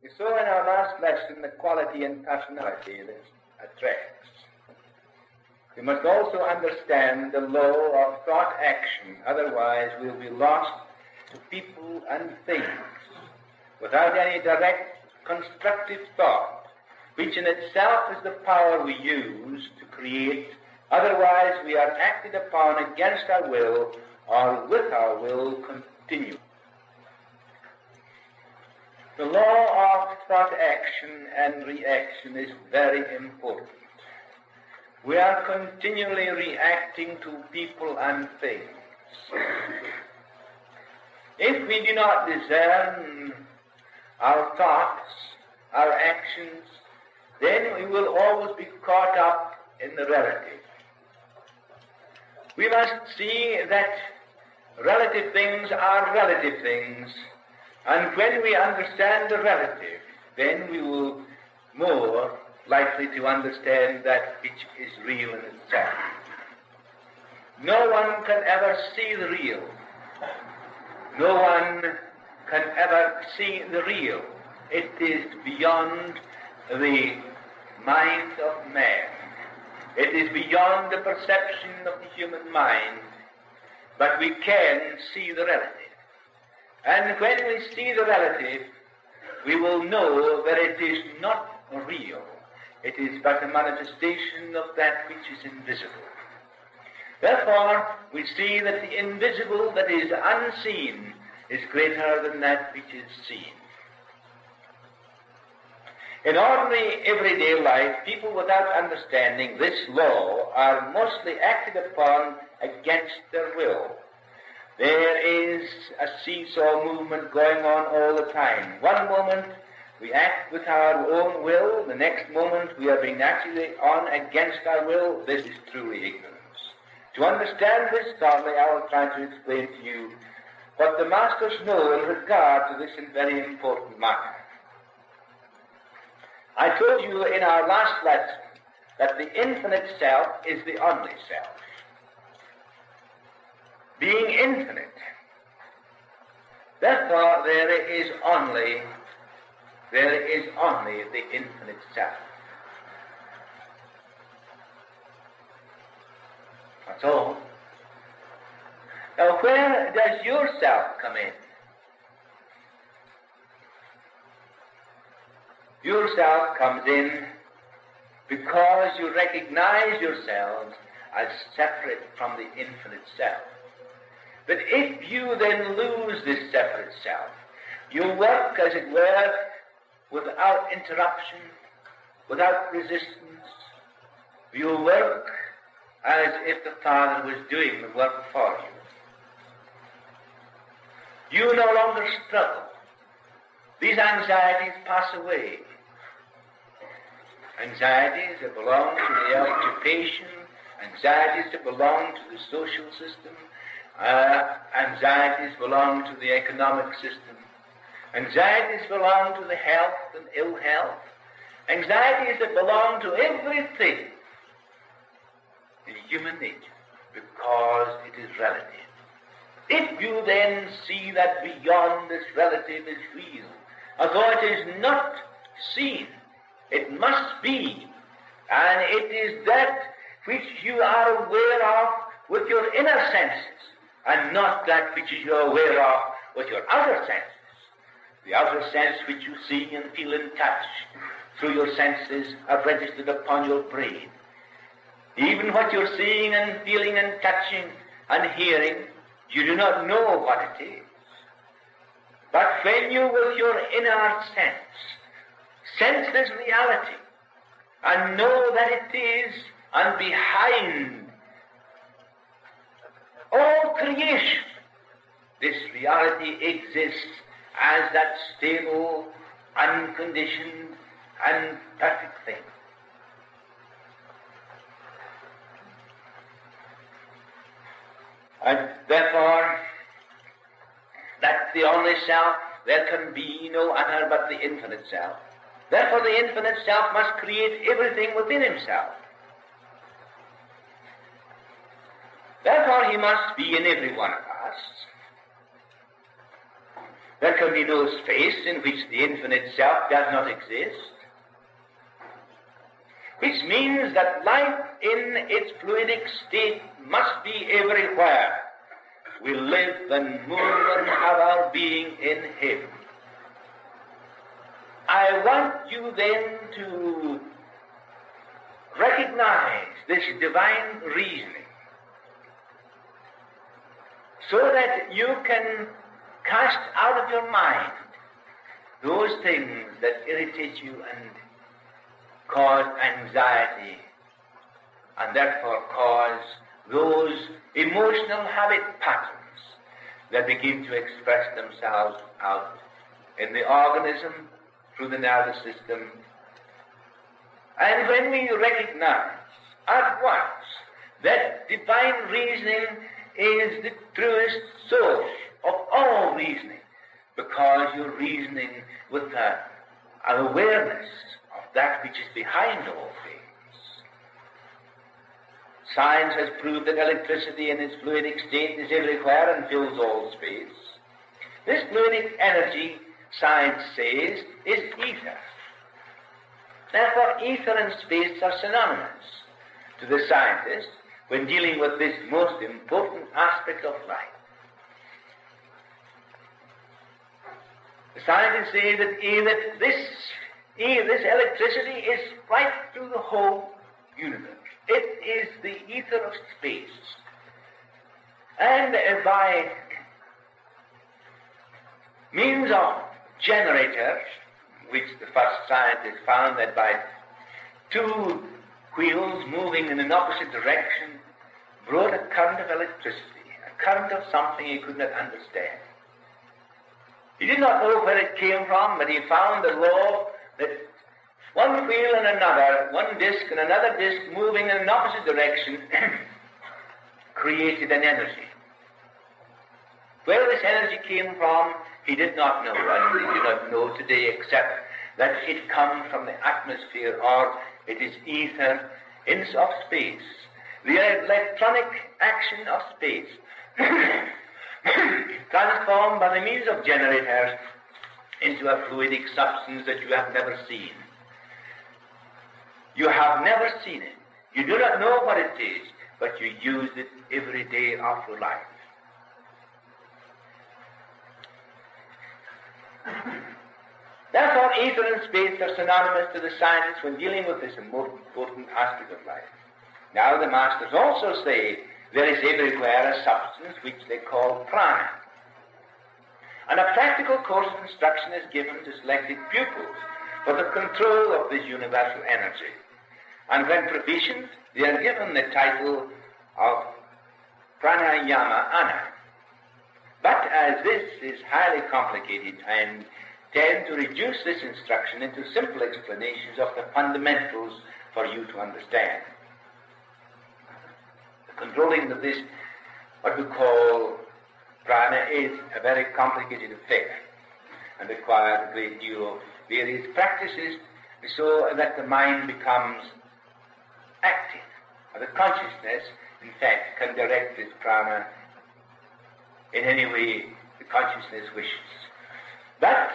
We saw in our last lesson the quality and personality that attracts. We must also understand the law of thought-action, otherwise we'll be lost to people and things without any direct constructive thought, which in itself is the power we use to create. Otherwise we are acted upon against our will or with our will continue. The law of thought action and reaction is very important. We are continually reacting to people and things. If we do not discern our thoughts, our actions, then we will always be caught up in the relative. We must see that relative things are relative things, and when we understand the relative, then we will more likely to understand that which is real in itself. No one can ever see the real. No one can ever see the real. It is beyond the mind of man. It is beyond the perception of the human mind, but we can see the relative. And when we see the relative, we will know that it is not real. It is but a manifestation of that which is invisible. Therefore, we see that the invisible that is unseen is greater than that which is seen. In ordinary everyday life, people without understanding this law are mostly acted upon against their will. There is a seesaw movement going on all the time. One moment we act with our own will, the next moment we are being acted on against our will. This is truly ignorance. To understand this thoroughly, I will try to explain to you what the masters know in regard to this very important matter. I told you in our last lesson that the infinite self is the only self. Being infinite, therefore there is only the infinite self. That's all. Now where does your self come in? Yourself comes in because you recognize yourselves as separate from the infinite self. But if you then lose this separate self, you work, as it were, without interruption, without resistance. You work as if the Father was doing the work for you. You no longer struggle. These anxieties pass away. Anxieties that belong to the occupation, anxieties that belong to the social system, anxieties belong to the economic system, anxieties belong to the health and ill health, anxieties that belong to everything in human nature, because it is relative. If you then see that beyond this relative is real, although it is not seen, it must be, and it is that which you are aware of with your inner senses, and not that which you are aware of with your outer senses. The outer sense which you see and feel and touch through your senses are registered upon your brain. Even what you're seeing and feeling and touching and hearing, you do not know what it is. But when you, with your inner sense this reality, and know that it is, and behind all creation, this reality exists as that stable, unconditioned, and perfect thing. And therefore, that's the only self. There can be no other but the infinite self. Therefore, the infinite self must create everything within himself. Therefore, he must be in every one of us. There can be no space in which the infinite self does not exist, which means that life in its fluidic state must be everywhere. We live and move and have our being in Him. I want you then to recognize this divine reasoning so that you can cast out of your mind those things that irritate you and cause anxiety, and therefore cause those emotional habit patterns that begin to express themselves out in the organism through the nervous system. And when we recognize at once that divine reasoning is the truest source of all reasoning, because you're reasoning with an awareness of that which is behind all things. Science has proved that electricity in its fluidic state is everywhere and fills all space. This fluidic energy, science says, is ether. Therefore, ether and space are synonymous to the scientist when dealing with this most important aspect of life. The scientists say that this electricity is right through the whole universe. It is the ether of space. And by means of generators, which the first scientists found that by two wheels moving in an opposite direction brought a current of electricity, a current of something he could not understand. He did not know where it came from, but he found the law that one wheel and another, one disc and another disc moving in an opposite direction created an energy. Where this energy came from, he did not know, and we do not know today except that it comes from the atmosphere, or it is ether of space, the electronic action of space, transformed by the means of generators into a fluidic substance that you have never seen. You have never seen it. You do not know what it is, but you use it every day of your life. Therefore, ether and space are synonymous to the scientists when dealing with this important aspect of life. Now, the masters also say there is everywhere a substance which they call prana. And a practical course of instruction is given to selected pupils for the control of this universal energy. And when proficient, they are given the title of pranayama ana. But as this is highly complicated, I tend to reduce this instruction into simple explanations of the fundamentals for you to understand. The controlling of this, what we call prana, is a very complicated affair and requires a great deal of various practices so that the mind becomes active. And the consciousness, in fact, can direct this prana in any way the consciousness wishes. But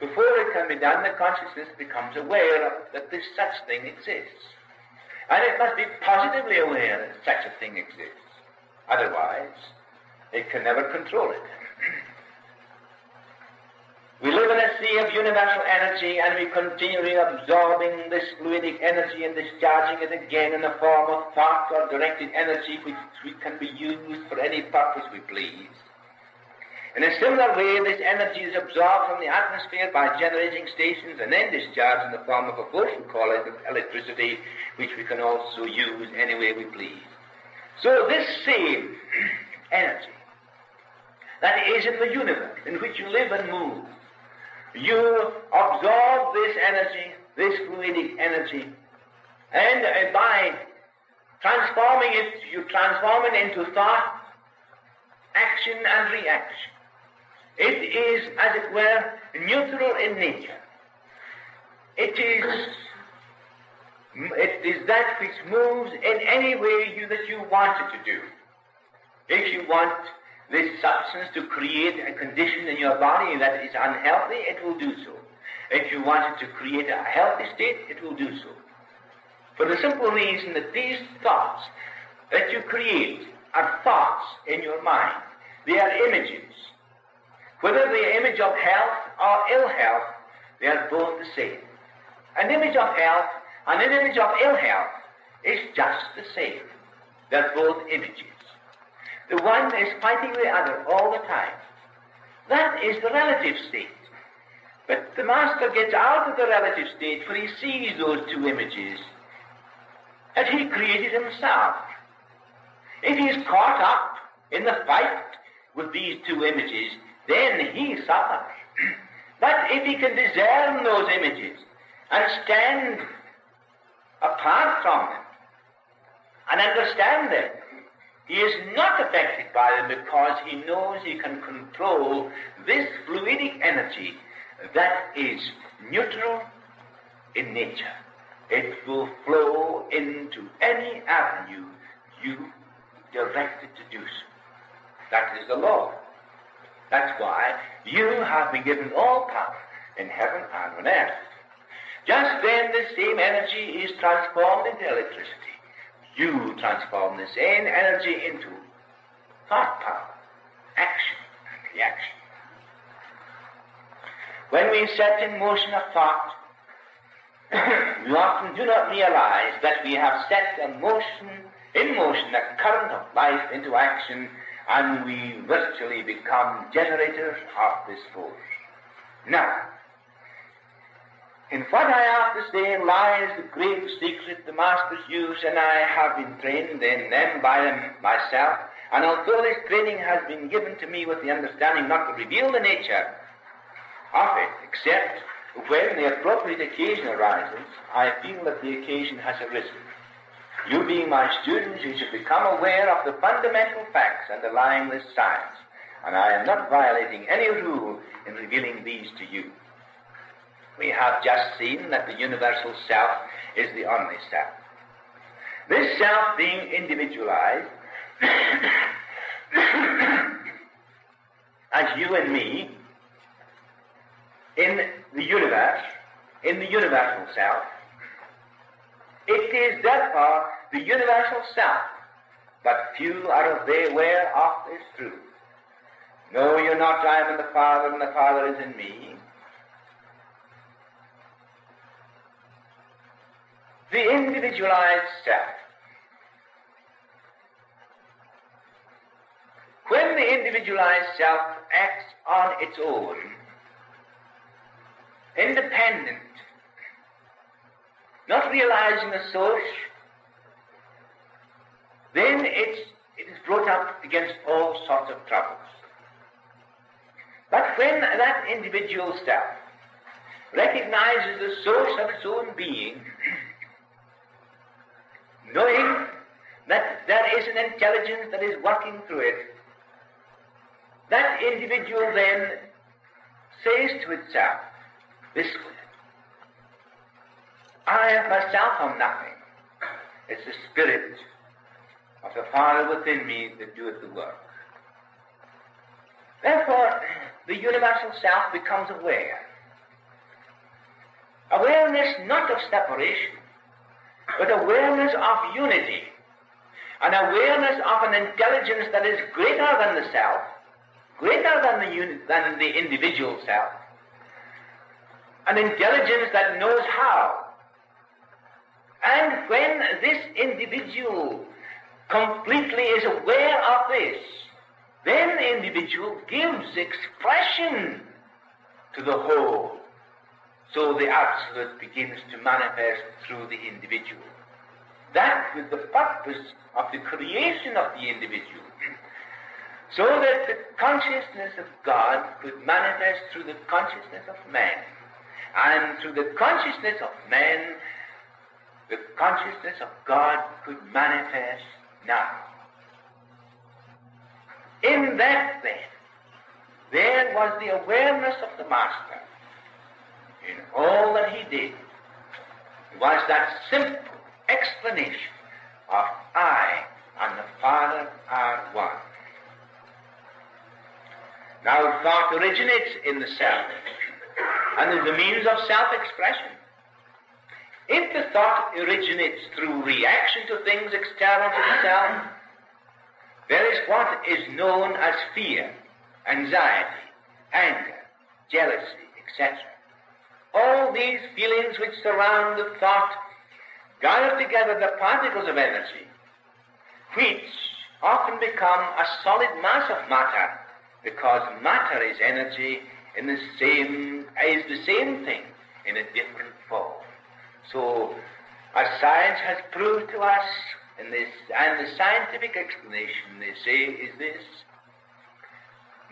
before it can be done, the consciousness becomes aware that this such thing exists. And it must be positively aware that such a thing exists. Otherwise, it can never control it. We live in a sea of universal energy, and we continually absorbing this fluidic energy and discharging it again in the form of thought or directed energy which can be used for any purpose we please. In a similar way, this energy is absorbed from the atmosphere by generating stations and then discharged in the form of a force we call it electricity, which we can also use any way we please. So this same energy that is in the universe in which you live and move, you absorb this energy, this fluidic energy, and by transforming it, you transform it into thought, action, and reaction. It is, as it were, neutral in nature. It is that which moves in any way that you want it to do. If you want this substance to create a condition in your body that is unhealthy, it will do so. If you want it to create a healthy state, it will do so. For the simple reason that these thoughts that you create are thoughts in your mind. They are images. Whether the image of health or ill health, they are both the same. An image of health and an image of ill health is just the same. They're both images. The one is fighting the other all the time. That is the relative state. But the master gets out of the relative state, for he sees those two images that he created himself. If he is caught up in the fight with these two images, then he suffers. But if he can discern those images and stand apart from them and understand them, he is not affected by them, because he knows he can control this fluidic energy that is neutral in nature. It will flow into any avenue you direct it to do so. That is the law. That's why you have been given all power in heaven and on earth. Just then the same energy is transformed into electricity. You transform the same energy into thought power, action, and reaction. When we set in motion a thought, we often do not realize that we have set in motion a current of life into action, and we virtually become generators of this force. Now, in what I have to say lies the great secret the masters use, and I have been trained in them by them myself, and although this training has been given to me with the understanding not to reveal the nature of it, except when the appropriate occasion arises, I feel that the occasion has arisen. You being my students, you should become aware of the fundamental facts underlying this science, and I am not violating any rule in revealing these to you. We have just seen that the universal self is the only self. This self being individualized as you and me in the universe, in the universal self, it is therefore the universal self, but few are aware of this truth. Know you not I am in the Father, and the Father is in me? The individualized self. When the individualized self acts on its own, independent, not realizing the source, then it is brought up against all sorts of troubles. But when that individual self recognizes the source of its own being, knowing that there is an intelligence that is working through it, that individual then says to itself this way: I of myself am nothing. It's the Spirit of the Father within me that doeth the work. Therefore, the universal self becomes aware. Awareness not of separation, but awareness of unity, an awareness of an intelligence that is greater than the self, greater than the individual self, an intelligence that knows how. And when this individual completely is aware of this, then the individual gives expression to the whole. So the absolute begins to manifest through the individual. That was the purpose of the creation of the individual, so that the consciousness of God could manifest through the consciousness of man, and through the consciousness of man, the consciousness of God could manifest now. In that then, there was the awareness of the Master. In all that he did was that simple explanation of I and the Father are one. Now thought originates in the self and is the means of self-expression. If the thought originates through reaction to things external to the self, there is what is known as fear, anxiety, anger, jealousy, etc. All these feelings which surround the thought gather together the particles of energy, which often become a solid mass of matter, because matter is energy in the same thing in a different form. So, as science has proved to us, and the scientific explanation they say is this: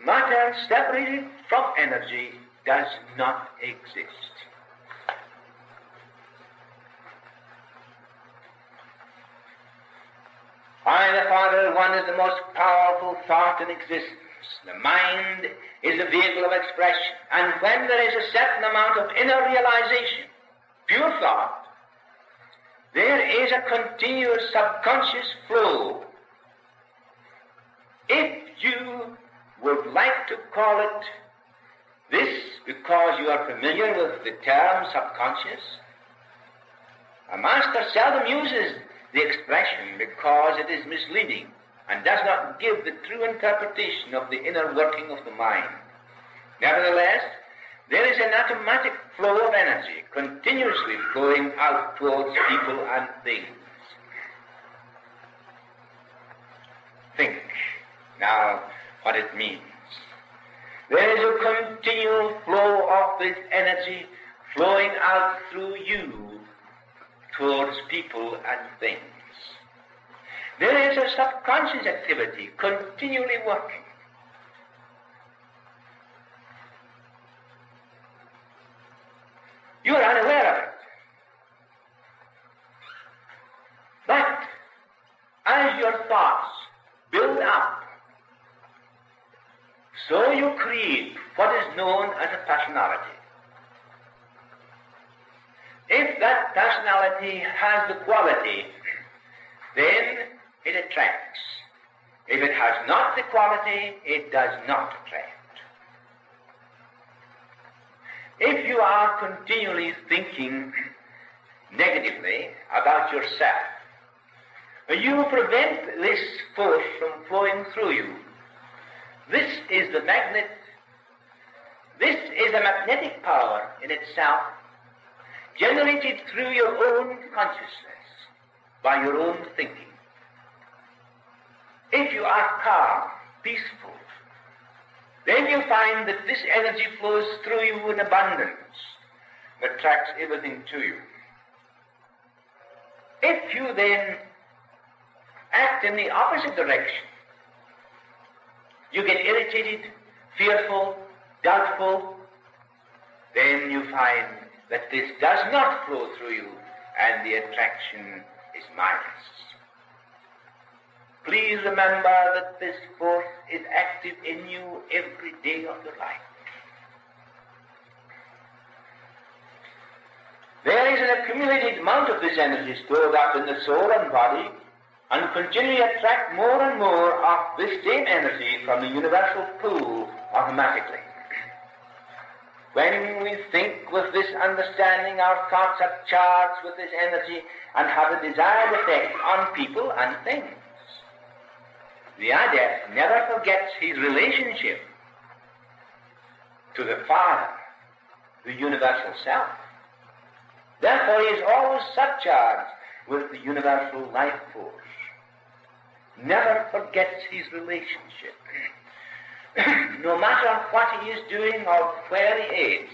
matter separated from energy does not exist. I, the Father, one is the most powerful thought in existence. The mind is a vehicle of expression, and when there is a certain amount of inner realization, pure thought, there is a continuous subconscious flow. If you would like to call it this because you are familiar with the term subconscious, a master seldom uses the expression because it is misleading and does not give the true interpretation of the inner working of the mind. Nevertheless, there is an automatic flow of energy continuously flowing out towards people and things. Think now what it means. There is a continual flow of this energy flowing out through you towards people and things. There is a subconscious activity continually working. You are unaware of it. But as your thoughts build up, so you create what is known as a personality. If that personality has the quality, then it attracts. If it has not the quality, it does not attract. If you are continually thinking negatively about yourself, you prevent this force from flowing through you. This is the magnet. This is a magnetic power in itself, generated through your own consciousness, by your own thinking. If you are calm, peaceful, then you find that this energy flows through you in abundance, attracts everything to you. If you then act in the opposite direction, you get irritated, fearful, doubtful, then you find that this does not flow through you and the attraction is minus. Please remember that this force is active in you every day of your life. There is an accumulated amount of this energy stored up in the soul and body, and continually attract more and more of this same energy from the universal pool automatically. When we think with this understanding, our thoughts are charged with this energy and have a desired effect on people and things. The adept never forgets his relationship to the Father, the universal self. Therefore, he is always surcharged with the universal life force. Never forgets his relationship. No matter what he is doing or where he is,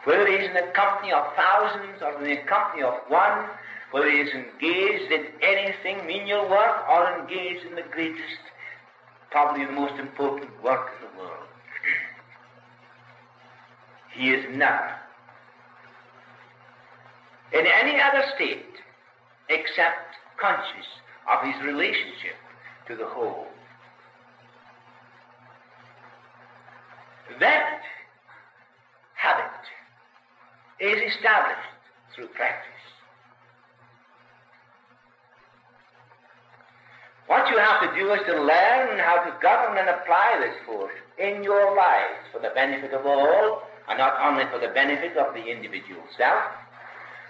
whether he is in the company of thousands or in the company of one, whether he is engaged in anything, menial work, or engaged in the greatest, probably the most important work in the world, he is never in any other state except conscious of his relationship to the whole. That habit is established through practice. What you have to do is to learn how to govern and apply this force in your lives for the benefit of all, and not only for the benefit of the individual self.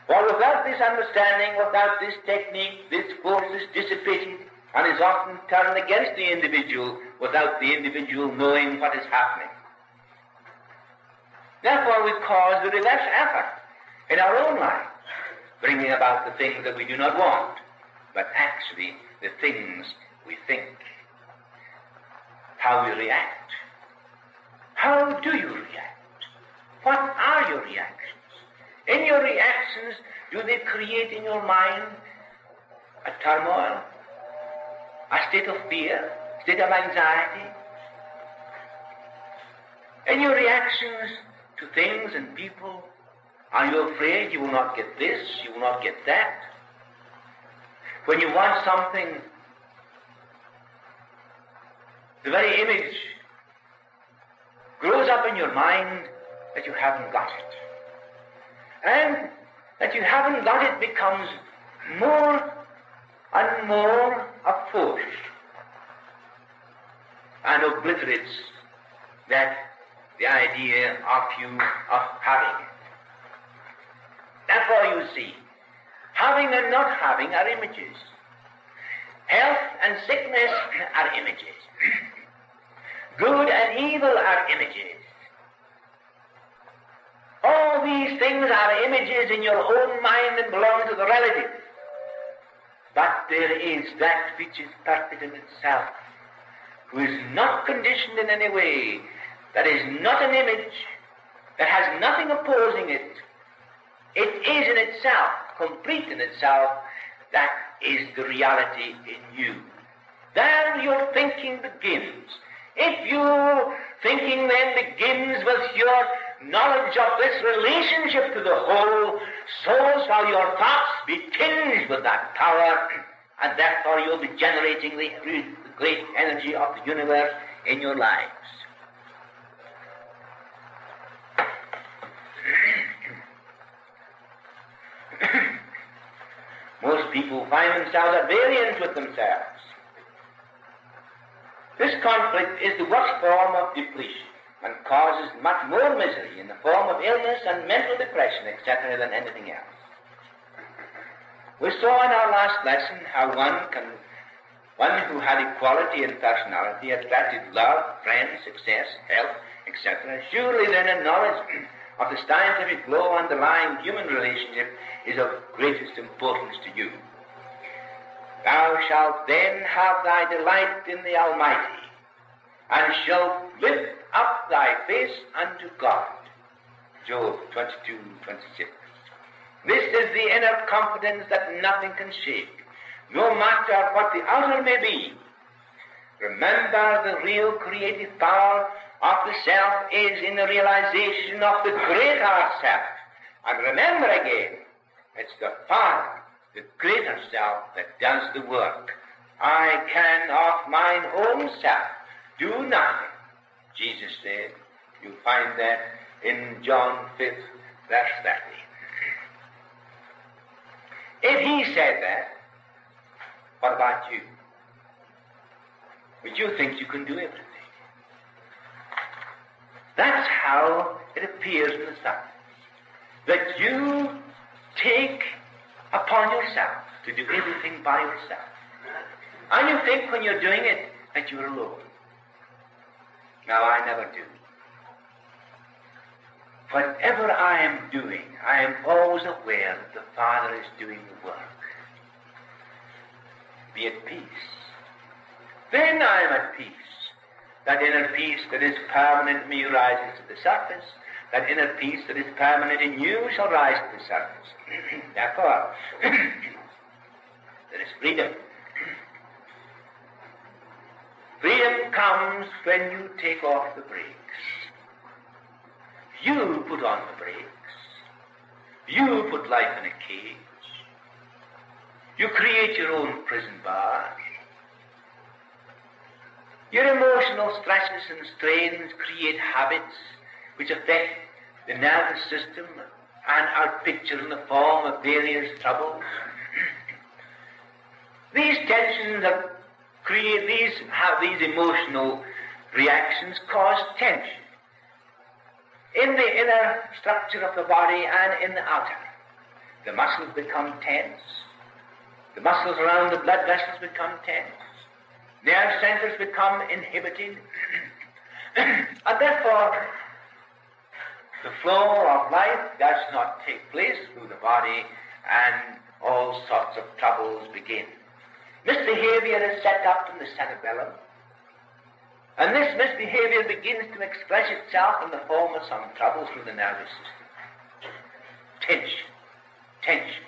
For without this understanding, without this technique, this force is dissipated and is often turned against the individual without the individual knowing what is happening. Therefore, we cause the reverse effort in our own lives, bringing about the things that we do not want, but actually the things we think. How we react. How do you react? What are your reactions? In your reactions, do they create in your mind a turmoil, a state of fear, a state of anxiety? In your reactions to things and people, are you afraid you will not get this, you will not get that? When you want something, the very image grows up in your mind that you haven't got it. And that you haven't got it becomes more and more a force and obliterates the idea of you of having it. Therefore, you see, having and not having are images. Health and sickness are images. Good and evil are images. All these things are images in your own mind and belong to the relative. But there is that which is perfect in itself, who is not conditioned in any way, that is not an image, that has nothing opposing it. It is in itself, complete in itself, that is the reality in you. There your thinking begins. If your thinking then begins with your knowledge of this relationship to the whole, so shall your thoughts be tinged with that power, and therefore you'll be generating the great energy of the universe in your lives. Most people find themselves at variance with themselves. This conflict is the worst form of depletion and causes much more misery in the form of illness and mental depression, etc., than anything else. We saw in our last lesson how one who had equality in personality attracted love, friends, success, health, etc. Surely then a knowledge of the scientific law underlying human relationship is of greatest importance to you. Thou shalt then have thy delight in the Almighty, and shalt lift up thy face unto God. Job 22:26. This is the inner confidence that nothing can shake, no matter what the outer may be. Remember, the real creative power of the self is in the realization of the greater self. And remember again, it's the Father, the greater self, that does the work. I can of mine own self do nothing. Jesus said, you find that in John 5th, verse 30. If he said that, what about you? Would you think you can do everything? That's how it appears in the science, that you take upon yourself to do everything by yourself. And you think when you're doing it that you're alone. Now, I never do. Whatever I am doing, I am always aware that the Father is doing the work. Be at peace. Then I am at peace. That inner peace that is permanent in me rises to the surface. That inner peace that is permanent in you shall rise to the surface. Therefore, there is freedom. Freedom comes when you take off the brakes. You put on the brakes. You put life in a cage. You create your own prison bars. Your emotional stresses and strains create habits which affect the nervous system and are pictured in the form of various troubles. These tensions create these emotional reactions cause tension in the inner structure of the body and in the outer. The muscles become tense. The muscles around the blood vessels become tense. Nerve centers become inhibited. And therefore, the flow of life does not take place through the body, and all sorts of troubles begin. Misbehavior is set up in the cerebellum, and this misbehavior begins to express itself in the form of some trouble through the nervous system. Tension, tension,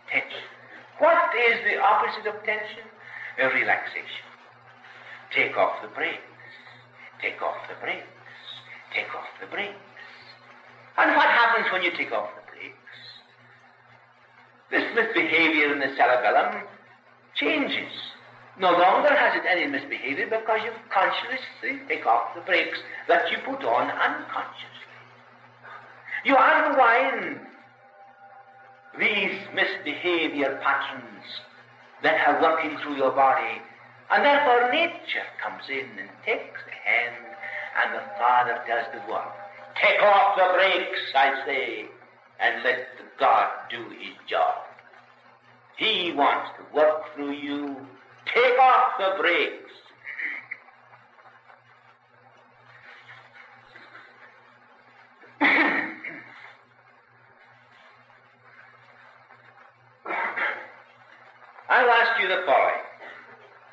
tension. What is the opposite of tension? A relaxation. Take off the brakes, take off the brakes, take off the brakes. And what happens when you take off the brakes? This misbehavior in the cerebellum changes. No longer has it any misbehavior because you consciously take off the brakes that you put on unconsciously. You unwind these misbehavior patterns that are working through your body, and therefore nature comes in and takes the hand, and the Father does the work. Take off the brakes, I say, and let God do his job. He wants to work through you. Take off the brakes. I'll ask you the following,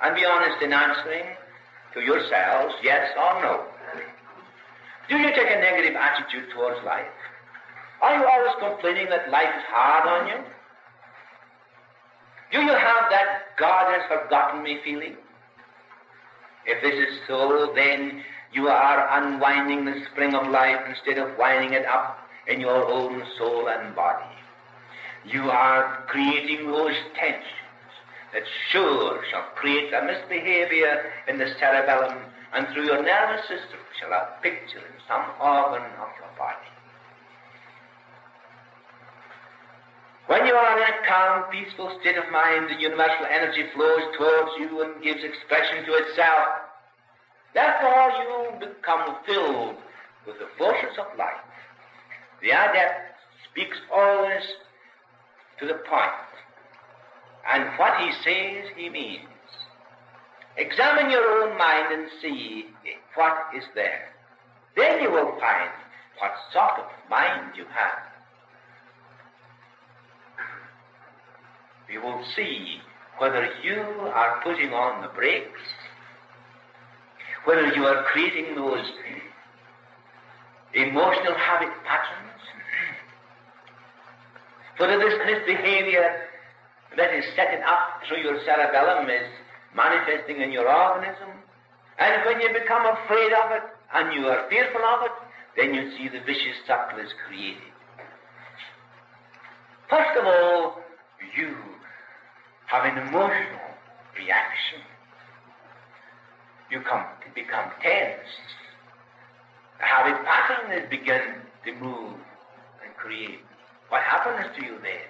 and be honest in answering to yourselves, yes or no. Do you take a negative attitude towards life? Are you always complaining that life is hard on you? Do you have that God has forgotten me feeling? If this is so, then you are unwinding the spring of life instead of winding it up in your own soul and body. You are creating those tensions that sure shall create a misbehavior in the cerebellum, and through your nervous system shall have picture in some organ of your body. When you are in a calm, peaceful state of mind, the universal energy flows towards you and gives expression to itself. Therefore you become filled with the forces of life. The adept speaks always to the point, and what he says he means. Examine your own mind and see what is there. Then you will find what sort of mind you have. You will see whether you are putting on the brakes, whether you are creating those emotional habit patterns, whether this misbehavior that is setting up through your cerebellum is manifesting in your organism. And when you become afraid of it and you are fearful of it, then you see the vicious circle is created. First of all, you have an emotional reaction. You become tense. The habit pattern is beginning to move and create. What happens to you then?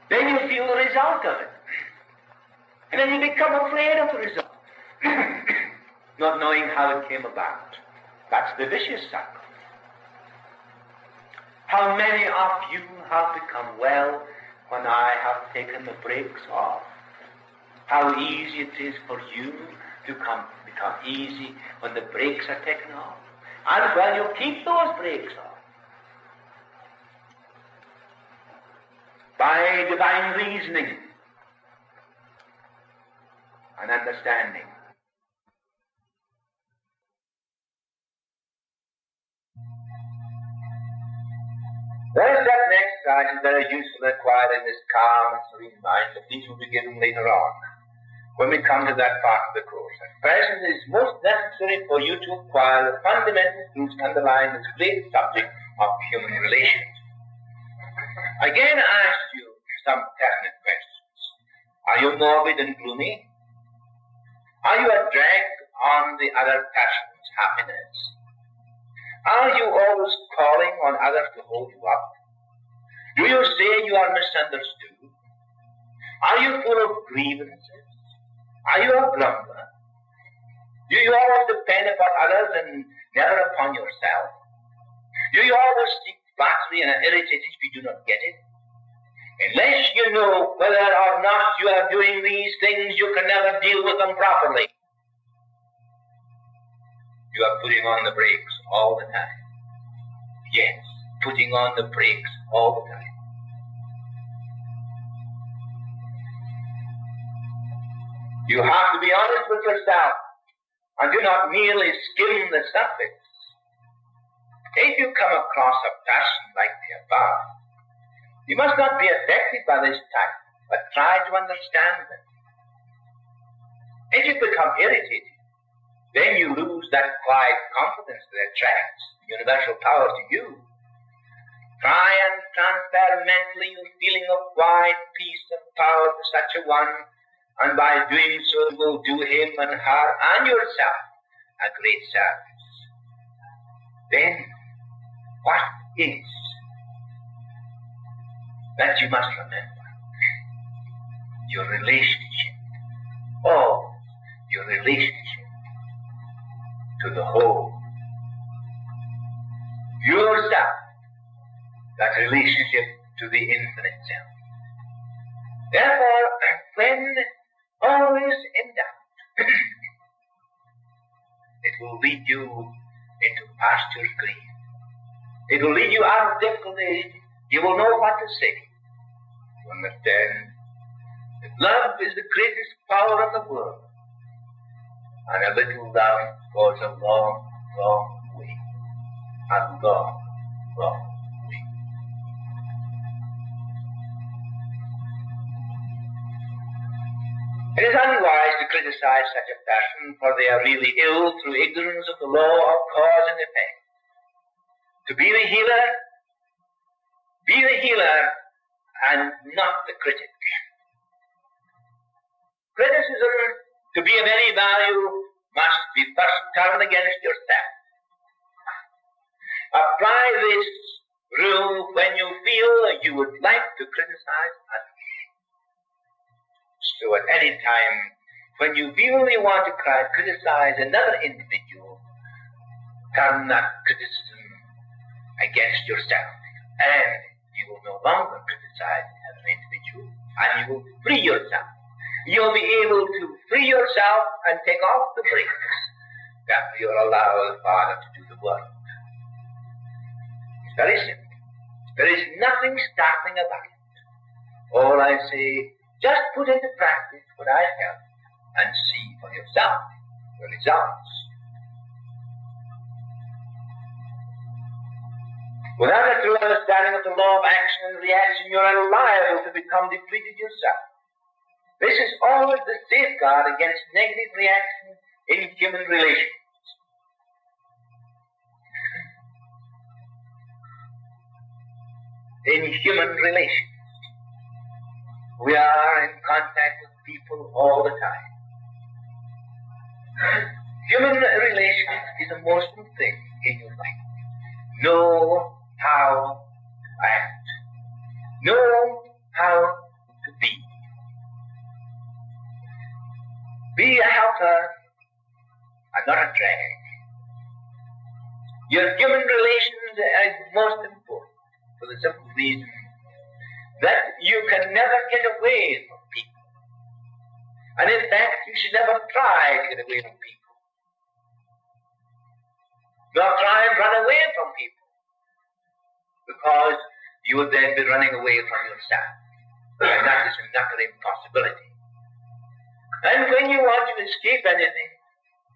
Then you feel the result of it. And then you become afraid of the result, not knowing how it came about. That's the vicious circle. How many of you have become well when I have taken the brakes off? How easy it is for you to become easy when the brakes are taken off. And well, you keep those brakes off. By divine reasoning and understanding. There is that next exercise is very useful and acquired in this calm and serene mind, but these will be given later on, when we come to that part of the course. At present, it is most necessary for you to acquire the fundamental truths underlying this great subject of human relations. Again, I ask you some definite questions. Are you morbid and gloomy? Are you a drag on the other person's happiness? Are you always calling on others to hold you up? Do you say you are misunderstood? Are you full of grievances? Are you a grumbler? Do you always depend upon others and never upon yourself? Do you always seek flattery and are irritated if you do not get it? Unless you know whether or not you are doing these things, you can never deal with them properly. You are putting on the brakes all the time. Yes, putting on the brakes all the time. You have to be honest with yourself and do not merely skim the surface. If you come across a person like the above, you must not be affected by this type, but try to understand them. If you become irritated, then you lose that quiet confidence that attracts universal power to you. Try and transfer mentally your feeling of quiet peace and power to such a one, and by doing so you will do him and her and yourself a great service. Then, what is that you must remember? Your relationship. Oh, your relationship to the whole. Yourself. That relationship to the infinite self. Therefore, when always in doubt, it will lead you into pastures green. It will lead you out of difficulty. You will know what to say. You understand that love is the greatest power in the world. And a little love goes a long, long way. A long, long way. It is unwise to criticize such a person, for they are really ill through ignorance of the law of cause and effect. To be the healer and not the critic. Criticism, to be of any value, must be first turned against yourself. Apply this rule when you feel you would like to criticize others. So at any time, when you feel you want to criticize another individual, turn that criticism against yourself, and you will no longer criticize another individual, and you will free yourself. You'll be able to free yourself and take off the brakes that you'll allow the Father to do the work. It's very simple. There is nothing startling about it. All I say, just put into practice what I have and see for yourself the results. Without a true understanding of the law of action and reaction, you are liable to become depleted yourself. This is always the safeguard against negative reaction in human relations. In human relations, we are in contact with people all the time. Human relations is the most important thing in your life. Know how to act. Know how to be. Be a helper and not a drag. Your human relations are most important for the simple reason that you can never get away from people. And in fact, you should never try to get away from people. Nor try and run away from people, because you would then be running away from yourself. And that is an utter impossibility. And when you want to escape anything,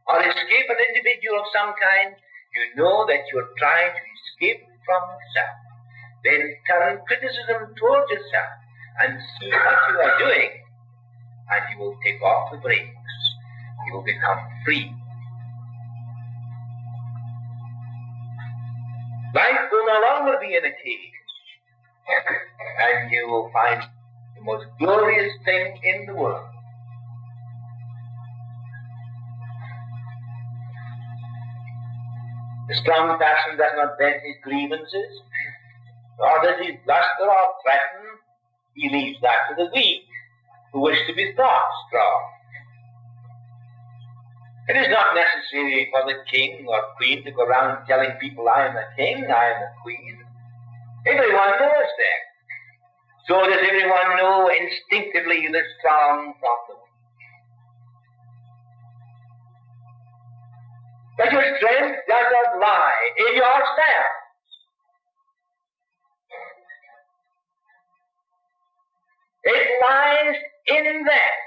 or escape an individual of some kind, you know that you're trying to escape from yourself. Then turn criticism towards yourself and see what you are doing, and you will take off the brakes. You will become free. Life will no longer be in a cage, and you will find the most glorious thing in the world. The strong person does not vent his grievances, nor does he bluster or threaten. He leaves that to the weak, who wish to be thought strong. It is not necessary for the king or queen to go around telling people, I am the king, I am the queen. Everyone knows that. So does everyone know instinctively the strong from the weak. But your strength does not lie in yourself. It lies in that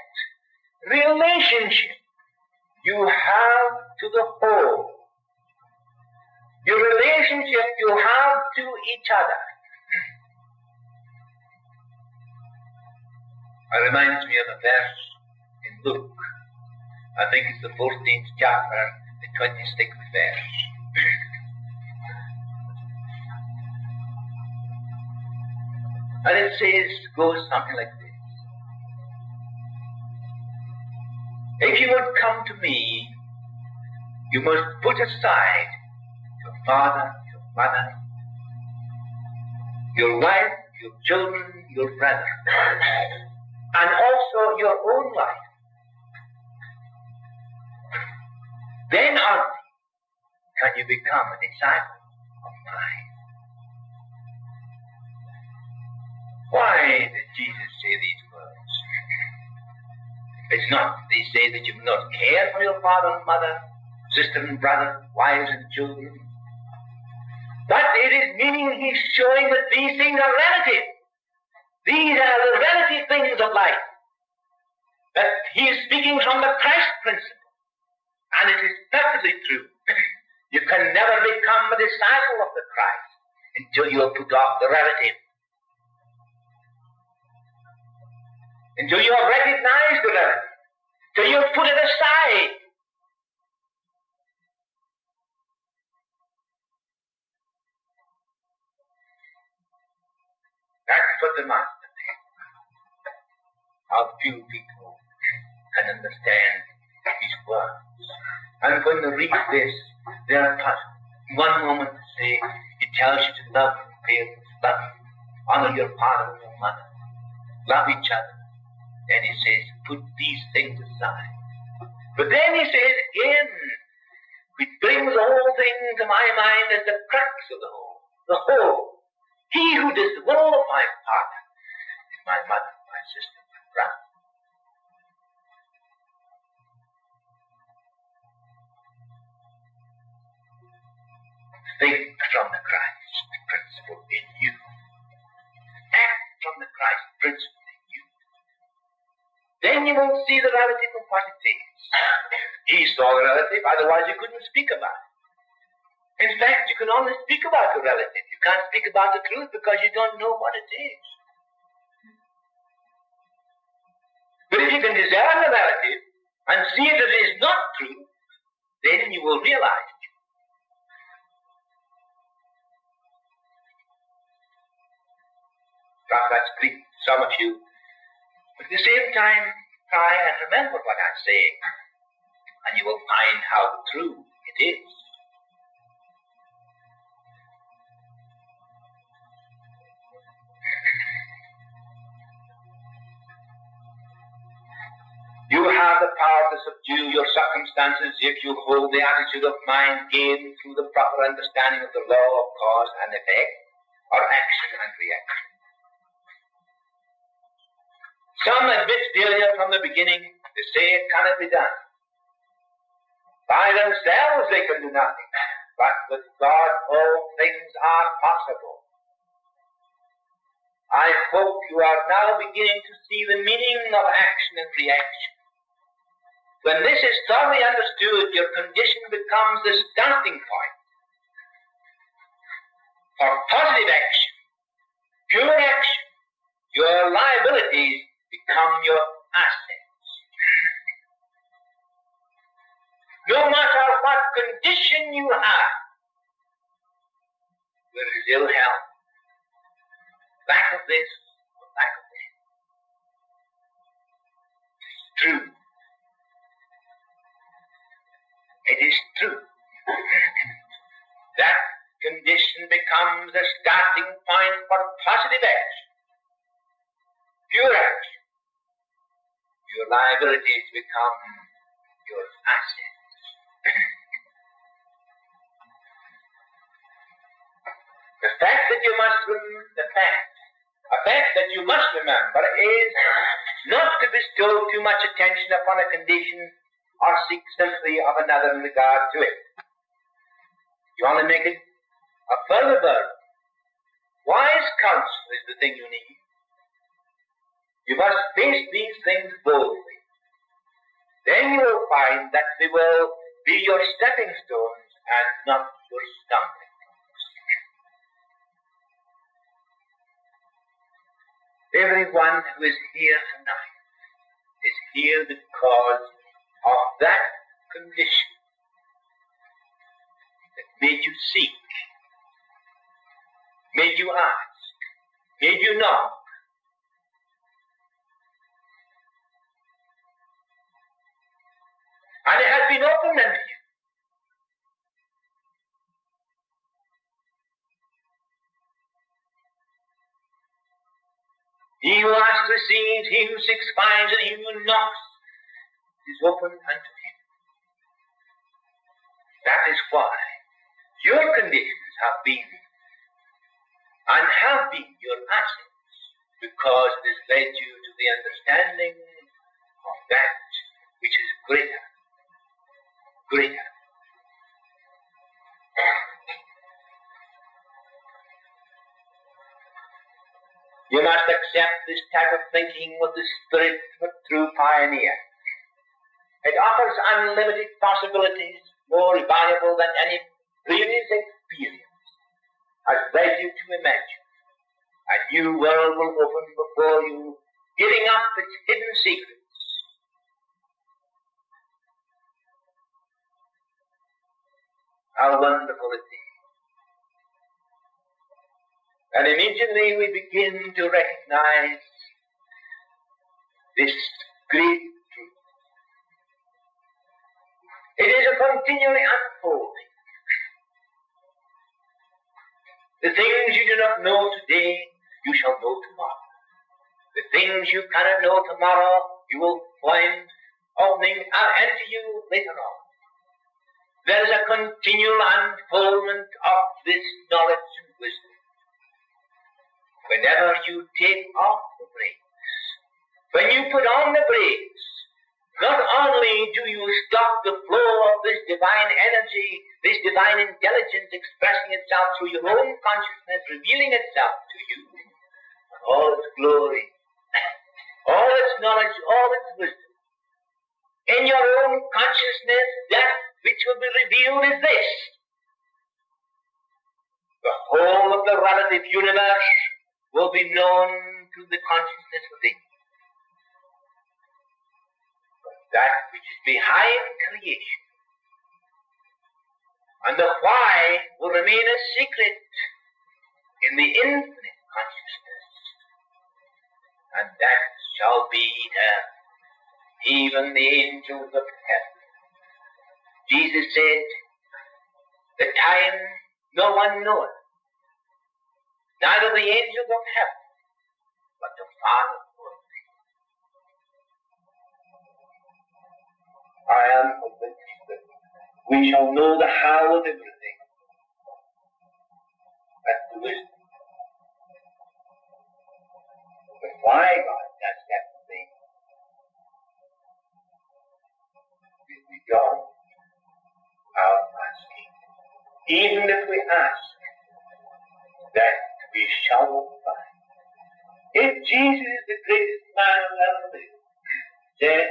relationship you have to the whole. Your relationship you have to each other. It reminds me of a verse in Luke. I think it's the 14th chapter, the 26th verse. And it goes something like this. If you would come to me, you must put aside your father, your mother, your wife, your children, your brother, and also your own life. Then only can you become a disciple of mine. Why did Jesus say these words? It's not that they say that you will not care for your father and mother, sister and brother, wives and children. But it is meaning he's showing that these things are relative. These are the relative things of life. That he is speaking from the Christ principle. And it is perfectly true. You can never become a disciple of the Christ until you have put off the relative. Until you have recognized the relative. Until you have put it aside. That's what the Master did. How few people can understand these words. And when they read this, they are puzzled. One moment they say, it tells you to love your parents, love you, honor your father and your mother, love each other. Then he says, put these things aside. But then he says again, which brings the whole thing to my mind as the crux of the whole. The whole. He who does the will of my Father is my mother, my sister, my brother. Think from the Christ principle in you. Act from the Christ principle in you. Then you won't see the relative of what it is. He saw the relative, otherwise you couldn't speak about it. In fact, you can only speak about the relative. You can't speak about the truth because you don't know what it is. But if you can discern the relative and see that it is not true, then you will realize it. Perhaps that's Greek to some of you. But at the same time, try and remember what I'm saying, and you will find how true it is. You have the power to subdue your circumstances if you hold the attitude of mind gained through the proper understanding of the law of cause and effect, or action and reaction. Some admit failure from the beginning. They say it cannot be done. By themselves they can do nothing, but with God all things are possible. I hope you are now beginning to see the meaning of action and reaction. When this is thoroughly understood, your condition becomes the starting point for positive action, pure action. Your liabilities become your assets. No matter what condition you have, there is ill health, lack of this, lack of that. It's true. It is true. That condition becomes the starting point for positive action, pure action. Your liabilities become your assets. The fact that you must remember is not to bestow too much attention upon a condition or seek sympathy of another in regard to it. You want to make it a further burden. Wise counsel is the thing you need. You must face these things boldly. Then you will find that they will be your stepping stones and not your stumbling. Everyone who is here tonight is here because of that condition that made you seek, made you ask, made you knock. And it has been opened unto you. He who asks receives, he who seeks finds, and he who knocks is opened unto him. That is why your conditions have been and have been your assets, because it has led you to the understanding of that which is greater. Greater. You must accept this type of thinking with the spirit of a true pioneer. It offers unlimited possibilities, more valuable than any previous experience has led you to imagine. A new world will open before you, giving up its hidden secrets. How wonderful it is. And immediately we begin to recognize this great truth. It is a continually unfolding. The things you do not know today, you shall know tomorrow. The things you cannot know tomorrow, you will find opening unto you later on. There is a continual unfoldment of this knowledge and wisdom. Whenever you take off the brakes, when you put on the brakes, not only do you stop the flow of this divine energy, this divine intelligence expressing itself through your own consciousness, revealing itself to you, and all its glory, all its knowledge, all its wisdom. In your own consciousness, that which will be revealed is this. The whole of the relative universe will be known to the consciousness within you. But that which is behind creation and the why will remain a secret in the infinite consciousness, and that shall be eternal, even the angels of heaven. Jesus said, the time no one knoweth, neither the angels of heaven, but the Father knoweth. I am convinced that we shall know the how of everything, and the wisdom. But why God does that thing is beyond our asking. Even if we ask, that we shall find. If Jesus is the greatest man who ever lived, said,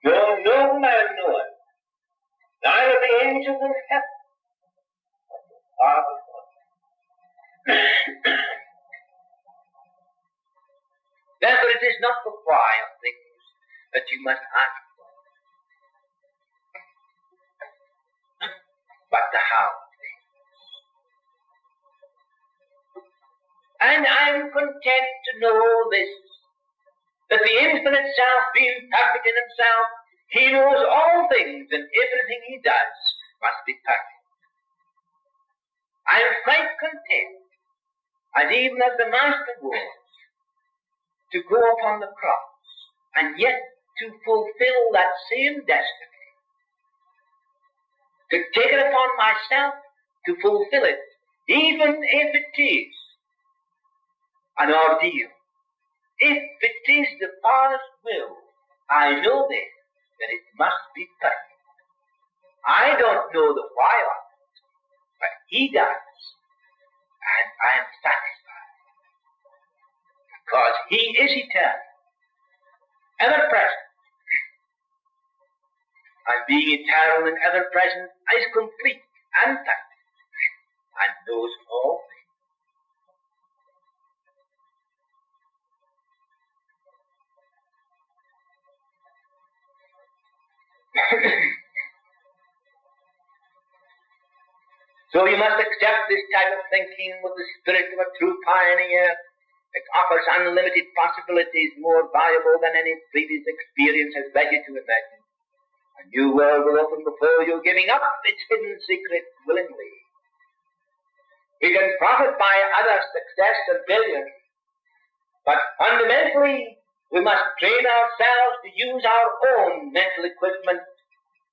no man knoweth, neither the angels in heaven, but the Father knoweth. Therefore it is not the why of things that you must ask for, but the how. And I am content to know this, that the infinite self, being perfect in himself, he knows all things, and everything he does must be perfect. I am quite content, as even as the Master was, to go upon the cross, and yet to fulfill that same destiny to take it upon myself to fulfill it, even if it is an ordeal. If it is the Father's will, I know this, that it must be perfect. I don't know the why of it, but He does, and I am satisfied, because He is eternal, ever present, and being eternal and ever present is complete and perfect, and knows all things. So you must accept this type of thinking with the spirit of a true pioneer. It offers unlimited possibilities, more valuable than any previous experience has led you to imagine. A new world will open before you, giving up its hidden secret willingly. We can profit by others' success and failure, but fundamentally we must train ourselves to use our own mental equipment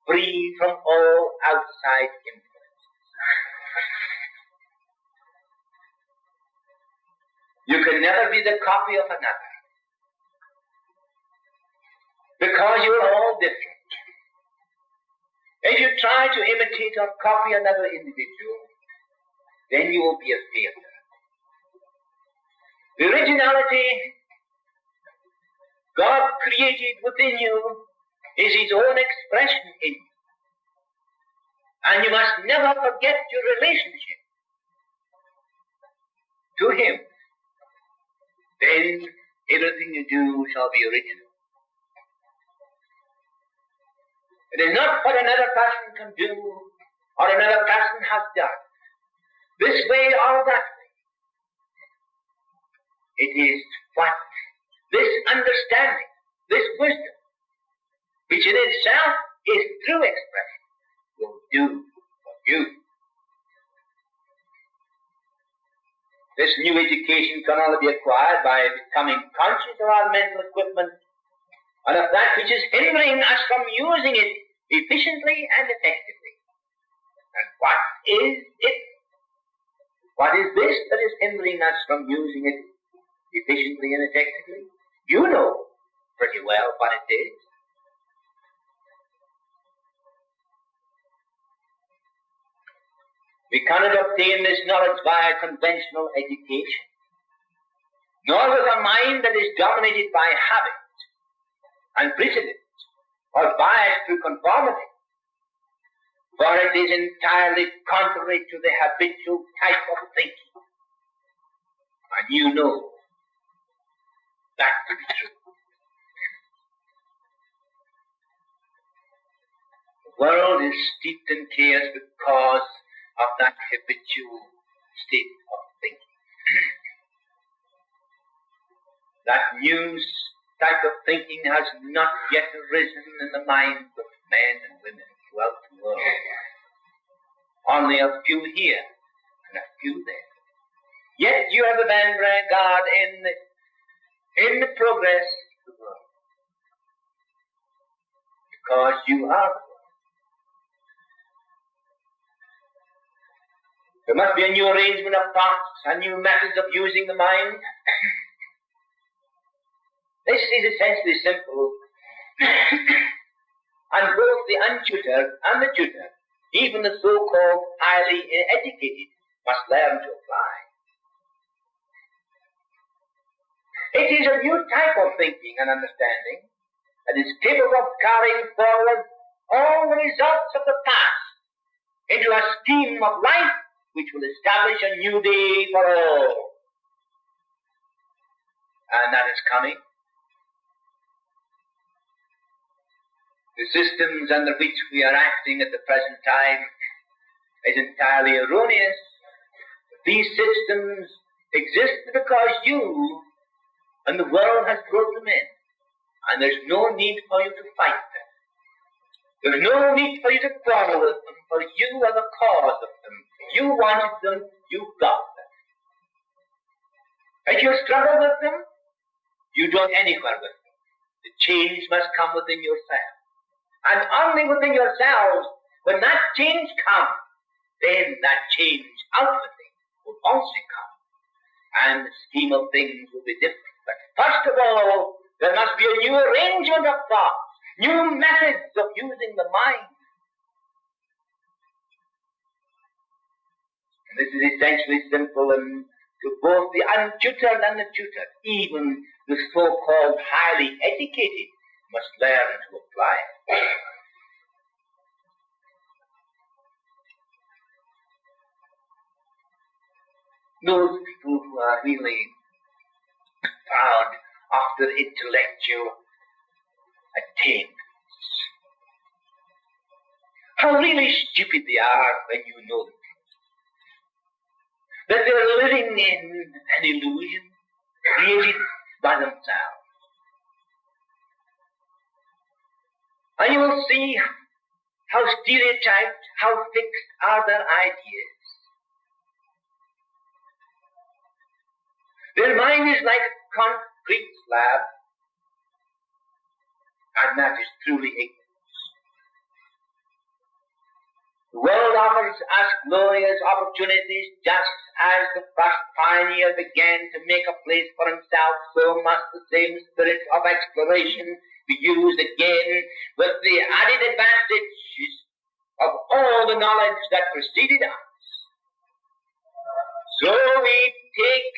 free from all outside influence. You can never be the copy of another, because you are all different. If you try to imitate or copy another individual, then you will be a failure. The originality God created within you is His own expression in you. And you must never forget your relationship to Him. Then everything you do shall be original. It is not what another person can do or another person has done, this way or that way. It is what this understanding, this wisdom, which in itself is true expression, will do for you. This new education can only be acquired by becoming conscious of our mental equipment and of that which is hindering us from using it efficiently and effectively. And what is it? What is this that is hindering us from using it efficiently and effectively? You know pretty well what it is. We cannot obtain this knowledge by conventional education, nor with a mind that is dominated by habit and precedent or biased through conformity, for it is entirely contrary to the habitual type of thinking. And you know that to be true. The world is steeped in chaos because of that habitual state of thinking. That new type of thinking has not yet arisen in the minds of men and women throughout the world. Only a few here and a few there. Yet you have abandoned God in the progress of the world, because you are the world. There must be a new arrangement of thoughts, and new methods of using the mind. This is essentially simple, and both the untutored and the tutored, even the so-called highly educated, must learn to apply. It is a new type of thinking and understanding that is capable of carrying forward all the results of the past into a scheme of life which will establish a new day for all. And that is coming. The systems under which we are acting at the present time is entirely erroneous. These systems exist because you and the world has brought them in. And there's no need for you to fight them. There's no need for you to quarrel with them, for you are the cause of them. You wanted them, you got them. If you struggle with them, you don't anywhere with them. The change must come within yourself. And only within yourselves When that change comes, then that change outwardly will also come, and the scheme of things will be different. But first of all, there must be a new arrangement of thoughts, new methods of using the mind. And this is essentially simple, and to both the untutored and the tutored, even the so-called highly educated, must learn to apply it. Those people who are really proud of their intellectual attainments, how really stupid they are when you know them. That they're living in an illusion created by themselves. And you will see how stereotyped, how fixed are their ideas. Their mind is like a concrete slab, and that is truly ignorance. The world offers us glorious opportunities, just as the first pioneer began to make a place for himself, so must the same spirit of exploration be used again with the added advantages of all the knowledge that preceded us. So we take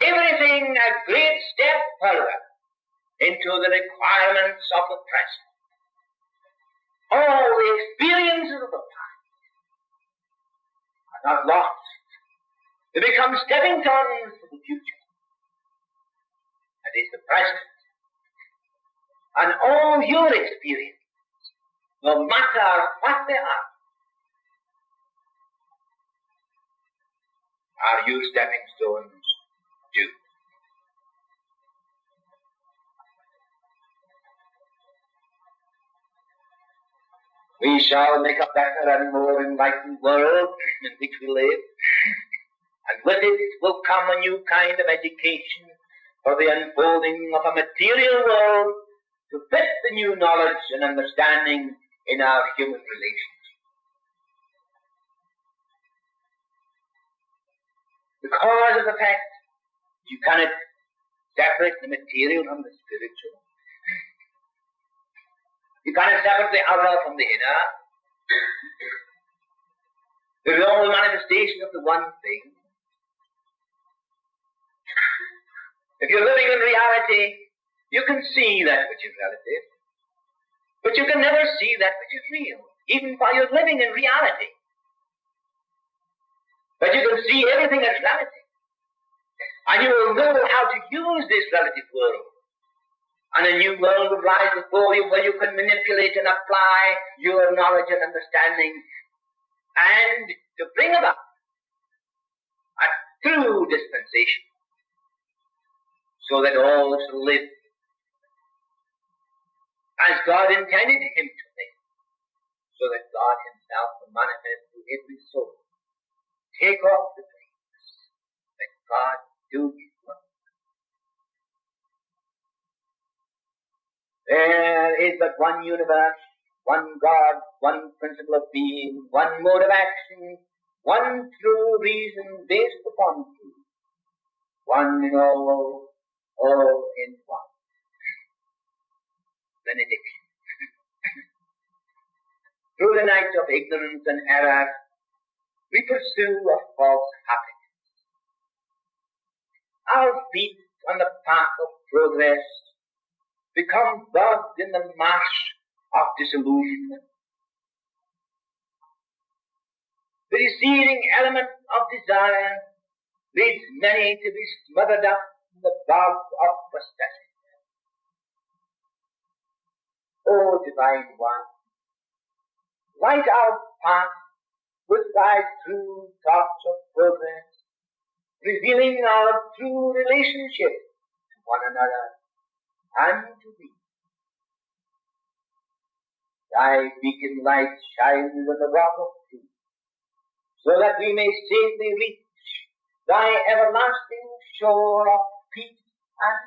everything a great step further into the requirements of the present. All the experiences of the past are not lost. They become stepping stones for the future. That is the present. And all your experiences, no matter what they are your stepping stones too. We shall make a better and more enlightened world in which we live, and with it will come a new kind of education for the unfolding of a material world to fit the new knowledge and understanding in our human relations. Because of the fact you cannot separate the material from the spiritual. You cannot separate the outer from the inner. There is all the manifestation of the one thing. If you're living in reality, you can see that which is relative, but you can never see that which is real, even while you're living in reality. But you can see everything as relative, and you will know how to use this relative world. And a new world will rise before you where you can manipulate and apply your knowledge and understanding, and to bring about a true dispensation, so that all shall live as God intended him to live, so that God himself will manifest to every soul. Take off the things that God do his work. There is but one universe, one God, one principle of being, one mode of action, one true reason based upon truth, one in all in one. Benediction. Through the night of ignorance and error, we pursue a false happiness. Our feet on the path of progress become bogged in the marsh of disillusionment. The receding element of desire leads many to be smothered up in the bog of frustration. O Divine One, light our path with thy true thoughts of progress, revealing our true relationship to one another and to thee. Thy beacon light shines on the rock of truth, so that we may safely reach thy everlasting shore of peace and